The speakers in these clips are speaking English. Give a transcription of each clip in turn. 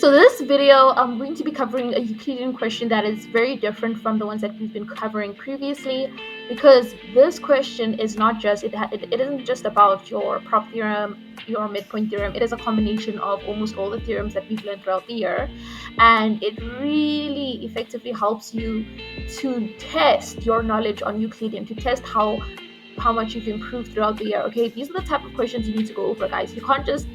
So this video, I'm going to be covering a Euclidean question that is very different from the ones that we've been covering previously, because this question is not just, it isn't just about your prop theorem, your midpoint theorem. It is a combination of almost all the theorems that we've learned throughout the year, and it really effectively helps you to test your knowledge on Euclidean, to test how much you've improved throughout the year. Okay, these are the type of questions you need to go over, guys. You can't just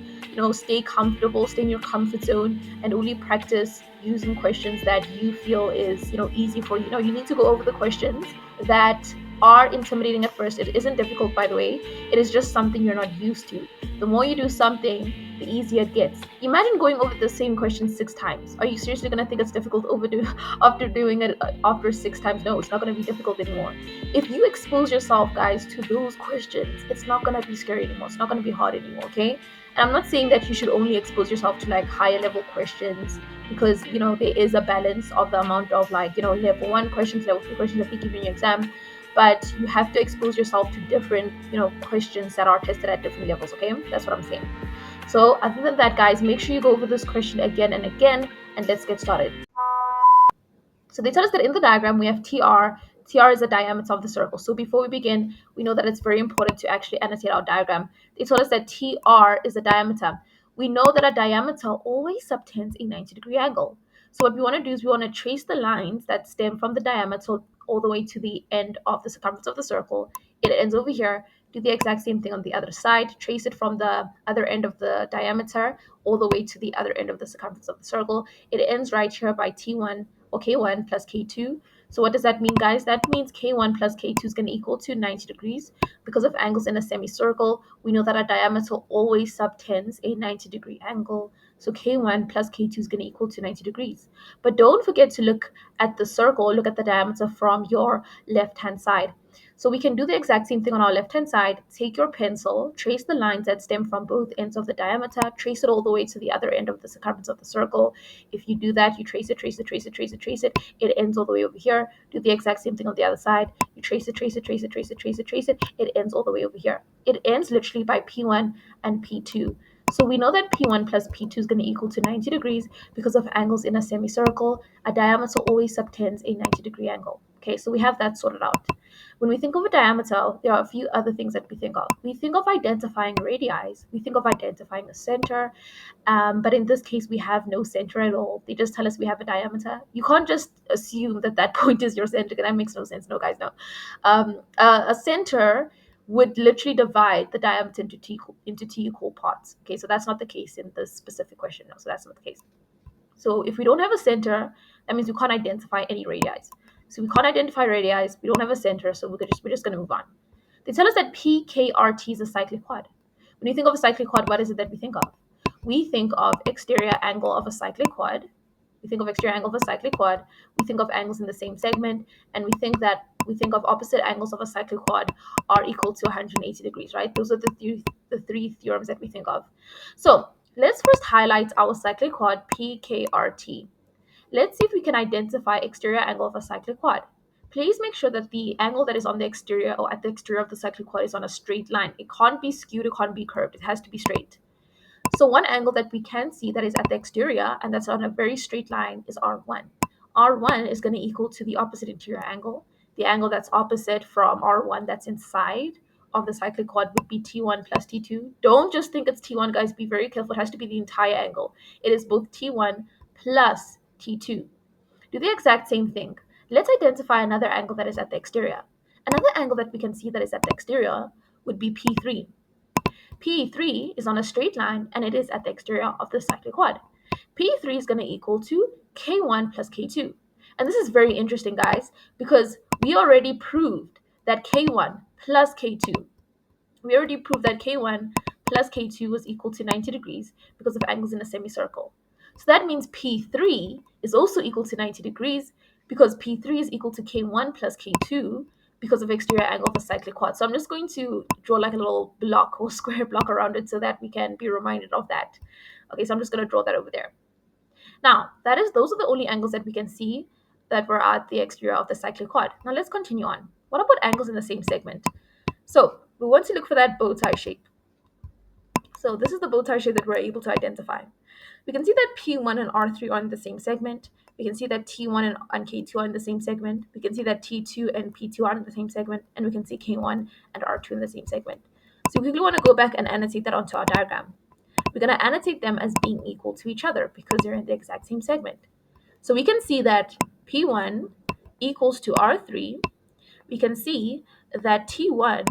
stay comfortable, stay in your comfort zone, and only practice using questions that you feel is easy for you. No, you need to go over the questions that are intimidating at first. It isn't difficult, by the way. It is just something you're not used to. The more you do something, the easier it gets. Imagine going over the same question 6 times. Are you seriously going to think it's difficult after doing it after 6 times? No, it's not going to be difficult anymore. If you expose yourself, guys, to those questions, it's not going to be scary anymore. It's not going to be hard anymore, okay? And I'm not saying that you should only expose yourself to like higher level questions, because there is a balance of the amount of level 1 questions, level 2 questions that they give you in your exam. But you have to expose yourself to different questions that are tested at different levels, okay? That's what I'm saying. So other than that, guys, make sure you go over this question again and again, and let's get started. So they tell us that in the diagram we have TR. TR is the diameter of the circle. So before we begin, we know that it's very important to actually annotate our diagram. They told us that TR is the diameter. We know that a diameter always subtends a 90-degree angle. So what we want to do is we want to trace the lines that stem from the diameter all the way to the end of the circumference of the circle. It ends over here. Do the exact same thing on the other side. Trace it from the other end of the diameter all the way to the other end of the circumference of the circle. It ends right here by T1 or K1 plus K2. So what does that mean, guys? That means K1 plus K2 is going to equal to 90 degrees. Because of angles in a semicircle, we know that a diameter always subtends a 90-degree angle. So K1 plus K2 is going to equal to 90 degrees. But don't forget to look at the circle, look at the diameter from your left-hand side. So we can do the exact same thing on our left-hand side. Take your pencil, trace the lines that stem from both ends of the diameter, trace it all the way to the other end of the circumference of the circle. If you do that, you trace it, trace it, trace it, trace it, trace it. It ends all the way over here. Do the exact same thing on the other side. You trace it, trace it, trace it, trace it, trace it, trace it. It ends all the way over here. It ends literally by P1 and P2. So we know that P1 plus P2 is going to equal to 90 degrees because of angles in a semicircle. A diameter always subtends a 90-degree angle. Okay, so we have that sorted out. When we think of a diameter, there are a few other things that we think of. We think of identifying radii. We think of identifying a center. But in this case, we have no center at all. They just tell us we have a diameter. You can't just assume that that point is your center. That makes no sense. No, guys, no. A center would literally divide the diameter into t equal parts. Okay, so that's not the case in this specific question. No, so that's not the case. So if we don't have a center, that means we can't identify any radii. So we can't identify radii. We don't have a center, so we're just going to move on. They tell us that PKRT is a cyclic quad. When you think of a cyclic quad, what is it that we think of? We think of exterior angle of a cyclic quad. We think of exterior angle of a cyclic quad. We think of angles in the same segment, and we think of opposite angles of a cyclic quad are equal to 180 degrees, right? Those are the three theorems that we think of. So let's first highlight our cyclic quad PKRT. Let's see if we can identify exterior angle of a cyclic quad. Please make sure that the angle that is on the exterior or at the exterior of the cyclic quad is on a straight line. It can't be skewed, it can't be curved, it has to be straight. So one angle that we can see that is at the exterior and that's on a very straight line is R1. R1 is going to equal to the opposite interior angle. The angle that's opposite from R1 that's inside of the cyclic quad would be T1 plus T2. Don't just think it's T1, guys. Be very careful. It has to be the entire angle. It is both T1 plus T2. Do the exact same thing. Let's identify another angle that is at the exterior. Another angle that we can see that is at the exterior would be P3. P3 is on a straight line and it is at the exterior of the cyclic quad. P3 is going to equal to K1 plus K2. And this is very interesting, guys, because we already proved that K1 plus K2, we already proved that K1 plus K2 was equal to 90 degrees because of angles in a semicircle. So that means P3 is also equal to 90 degrees because P3 is equal to K1 plus K2 because of exterior angle of a cyclic quad. So I'm just going to draw like a little block or square block around it so that we can be reminded of that. Okay, so I'm just going to draw that over there. Now, those are the only angles that we can see that were at the exterior of the cyclic quad. Now let's continue on. What about angles in the same segment? So we want to look for that bow tie shape. So this is the bow tie shape that we're able to identify. We can see that P1 and R3 are in the same segment. We can see that T1 and K2 are in the same segment. We can see that T2 and P2 are in the same segment. And we can see K1 and R2 in the same segment. So we quickly want to go back and annotate that onto our diagram. We're going to annotate them as being equal to each other because they're in the exact same segment. So we can see that P1 equals to R3. We can see that T1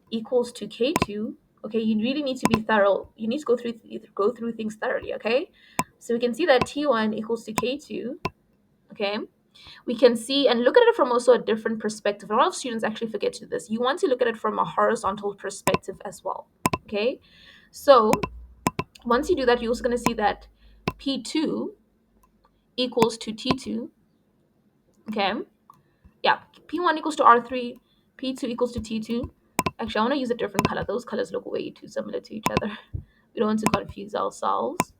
equals to K2. Okay, you really need to be thorough. You need to go through things thoroughly, okay? So we can see that T1 equals to K2, okay? We can see and look at it from also a different perspective. A lot of students actually forget to do this. You want to look at it from a horizontal perspective as well, okay? So once you do that, you're also going to see that P2 equals to T2, okay? Yeah, P1 equals to R3, P2 equals to T2. Actually, I want to use a different color. Those colors look way too similar to each other. We don't want to confuse ourselves.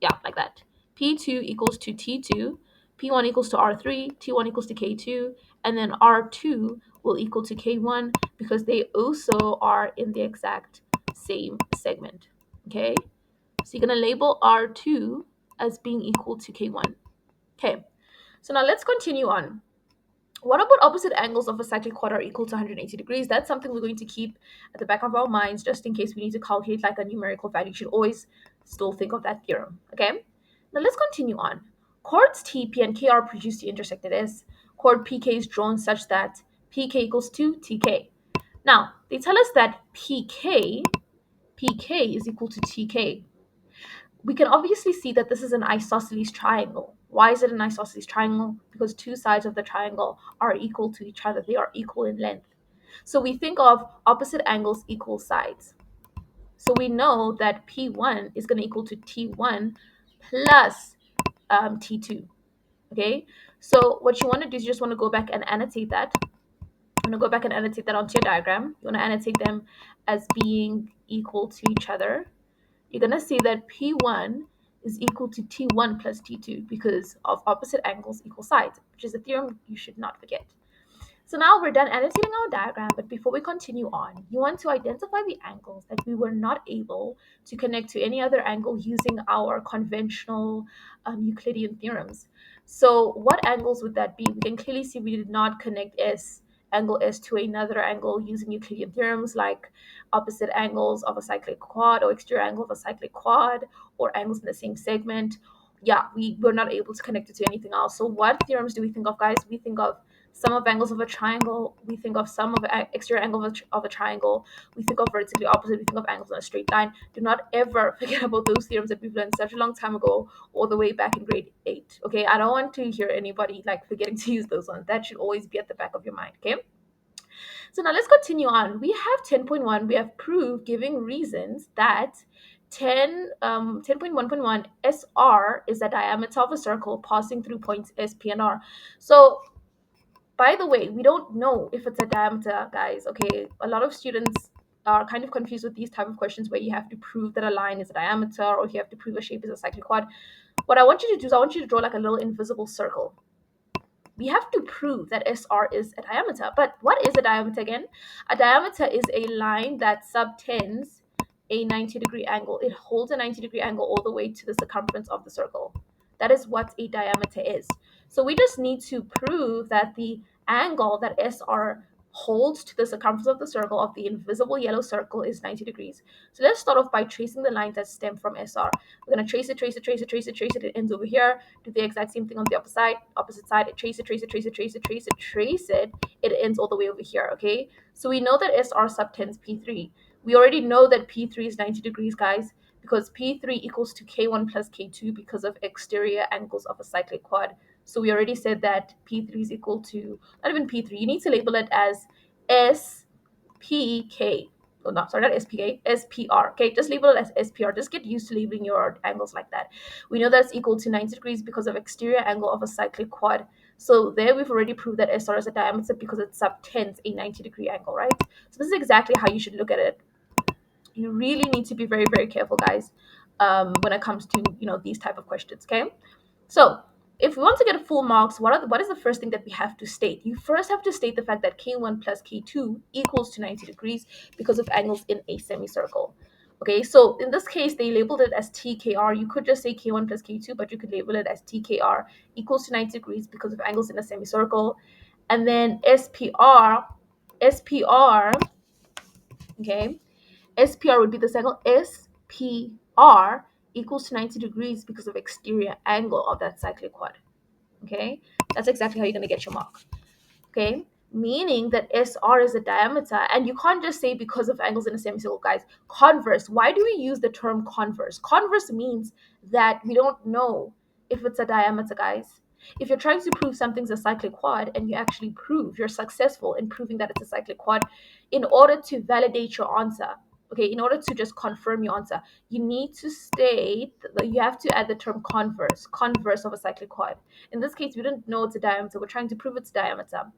Yeah, like that. P2 equals to T2, P1 equals to R3, T1 equals to K2, and then R2 will equal to K1 because they also are in the exact same segment. Okay, so you're going to label R2 as being equal to K1. Okay, so now let's continue on. What about opposite angles of a cyclic quad are equal to 180 degrees? That's something we're going to keep at the back of our minds just in case we need to calculate like a numerical value. You should always still think of that theorem, okay? Now let's continue on. Chords T, P, and K are produced to intersect at S. Chord PK is drawn such that PK equals to TK. Now, they tell us that PK is equal to TK. We can obviously see that this is an isosceles triangle. Why is it an isosceles triangle? Because two sides of the triangle are equal to each other. They are equal in length. So we think of opposite angles equal sides. So we know that P1 is going to equal to T1 plus T2. Okay, so what you want to do is you just want to go back and annotate that. You want to go back and annotate that onto your diagram. You want to annotate them as being equal to each other. You're going to see that P1 is equal to T1 plus T2 because of opposite angles equal sides, which is a theorem you should not forget. So now we're done annotating our diagram, but before we continue on, you want to identify the angles that we were not able to connect to any other angle using our conventional Euclidean theorems. So what angles would that be? We can clearly see we did not connect angle S to another angle using Euclidean theorems like opposite angles of a cyclic quad or exterior angle of a cyclic quad or angles in the same segment. Yeah, we were not able to connect it to anything else. So what theorems do we think of, guys? We think of sum of angles of a triangle. We think of sum of exterior angle of a triangle. We think of vertically opposite. We think of angles on a straight line. Do not ever forget about those theorems that we've learned such a long time ago, all the way back in grade 8. Okay, I don't want to hear anybody like forgetting to use those ones. That should always be at the back of your mind. Okay. So now let's continue on. We have 10.1. We have proof giving reasons that 10.1.1 SR is the diameter of a circle passing through points S, P, and R. So by the way, we don't know if it's a diameter, guys. Okay, a lot of students are kind of confused with these type of questions where you have to prove that a line is a diameter or you have to prove a shape is a cyclic quad. What I want you to do is I want you to draw like a little invisible circle. We have to prove that SR is a diameter. But what is a diameter again? A diameter is a line that subtends a 90-degree angle. It holds a 90-degree angle all the way to the circumference of the circle. That is what a diameter is. So we just need to prove that the angle that SR holds to the circumference of the circle of the invisible yellow circle is 90 degrees. So let's start off by tracing the lines that stem from SR. We're going to trace it, trace it, trace it, trace it, trace it. It ends over here. Do the exact same thing on the opposite side. Trace it, trace it, trace it, trace it, trace it, trace it. It ends all the way over here, okay? So we know that SR subtends P3. We already know that P3 is 90 degrees, guys, because P3 equals to K1 plus K2 because of exterior angles of a cyclic quad. So we already said that P3 is equal to, not even P3, you need to label it as SPK. Oh, no, sorry, not SPK, SPR. Okay, just label it as SPR. Just get used to labeling your angles like that. We know that's equal to 90 degrees because of exterior angle of a cyclic quad. So there we've already proved that SR is a diameter because it subtends a 90-degree angle, right? So this is exactly how you should look at it. You really need to be very, very careful, guys, when it comes to, these type of questions, okay? So if we want to get full marks, what is the first thing that we have to state? You first have to state the fact that K1 plus K2 equals to 90 degrees because of angles in a semicircle. Okay, so in this case, they labeled it as TKR. You could just say K1 plus K2, but you could label it as TKR equals to 90 degrees because of angles in a semicircle. And then SPR, okay, SPR would be the second SPR equals to 90 degrees because of exterior angle of that cyclic quad. Okay, that's exactly how you're going to get your mark. Okay, meaning that SR is the diameter, and you can't just say because of angles in a semicircle, guys. Converse. Why do we use the term converse? Converse means that we don't know if it's a diameter, guys. If you're trying to prove something's a cyclic quad and you actually you're successful in proving that it's a cyclic quad, in order to validate your answer, okay, in order to just confirm your answer, you need to state that you have to add the term converse of a cyclic quad. In this case, we didn't know it's a diameter. We're trying to prove its diameter.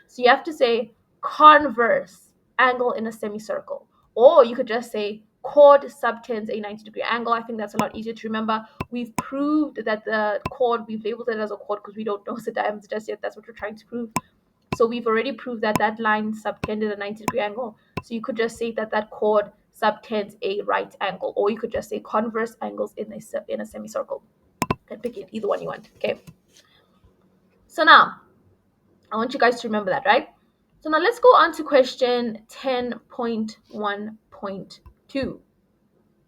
So you have to say converse angle in a semicircle. Or you could just say chord subtends a 90-degree angle. I think that's a lot easier to remember. We've proved that the chord, we've labeled it as a chord because we don't know the diameter just yet. That's what we're trying to prove. So we've already proved that that line subtended a 90-degree angle. So you could just say that that chord subtends a right angle. Or you could just say converse angles in a semicircle. You can pick it, either one you want. Okay. So now, I want you guys to remember that, right? So now let's go on to question 10.1.2.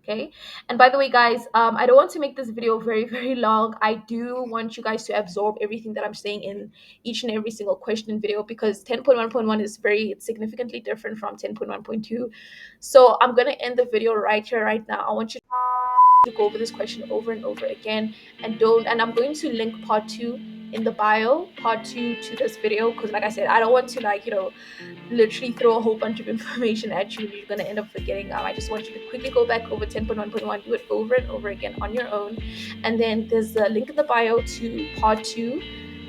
Okay, and by the way, guys, I don't want to make this video very, very long. I do want you guys to absorb everything that I'm saying in each and every single question video, because 10.1.1 is it's significantly different from 10.1.2. So I'm gonna end the video right here, right now. I want you to go over this question over and over again, and I'm going to link part 2 in the bio, part 2 to this video, because like I said, I don't want to literally throw a whole bunch of information at you and you're going to end up forgetting. I just want you to quickly go back over 10.1.1, do it over and over again on your own, and then there's a link in the bio to part 2.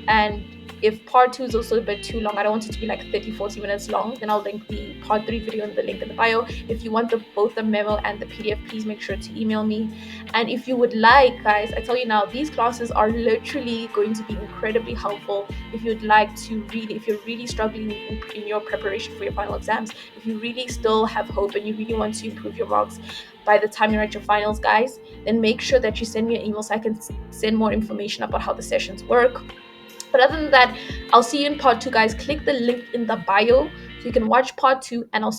And if part 2 is also a bit too long, I don't want it to be like 30-40 minutes long, then I'll link the part 3 video in the link in the bio. If you want both the memo and the PDF, please make sure to email me. And if you would like, guys, I tell you now, these classes are literally going to be incredibly helpful if you'd like to if you're really struggling in your preparation for your final exams, if you really still have hope and you really want to improve your marks by the time you're at your finals, guys, then make sure that you send me an email so I can send more information about how the sessions work. But other than that, I'll see you in part 2, guys. Click the link in the bio so you can watch part 2, and I'll